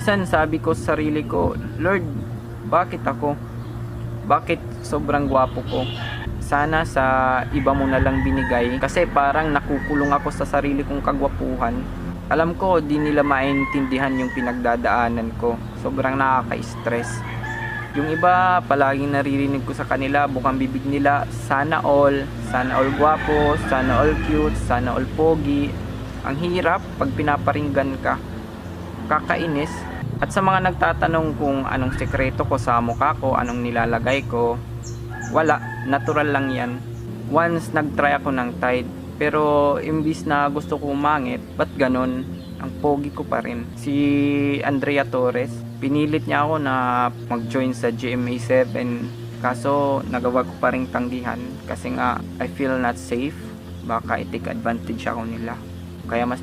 minsan sabi ko sa sarili ko, Lord, bakit ako? Bakit sobrang gwapo ko? Sana sa iba mo na lang binigay, kasi parang nakukulong ako sa sarili kong kagwapuhan. Alam ko di nila maintindihan yung pinagdadaanan ko. Sobrang nakaka-stress. Yung iba palaging naririnig ko sa kanila, bukang bibig nila, sana all gwapo, sana all cute, sana all pogi. Ang hirap pag pinaparinggan ka. Kakainis. At sa mga nagtatanong kung anong sekreto ko sa mukha ko, anong nilalagay ko, wala, natural lang yan. Once nagtry ako ng Tide, pero imbis na gusto ko umangit, ba't ganon? Ang pogi ko pa rin. Si Andrea Torres, pinilit niya ako na mag-join sa GMA7, kaso nagawa ko pa rin tanggihan kasi nga I feel not safe. Baka i-take advantage ako nila. Kaya mas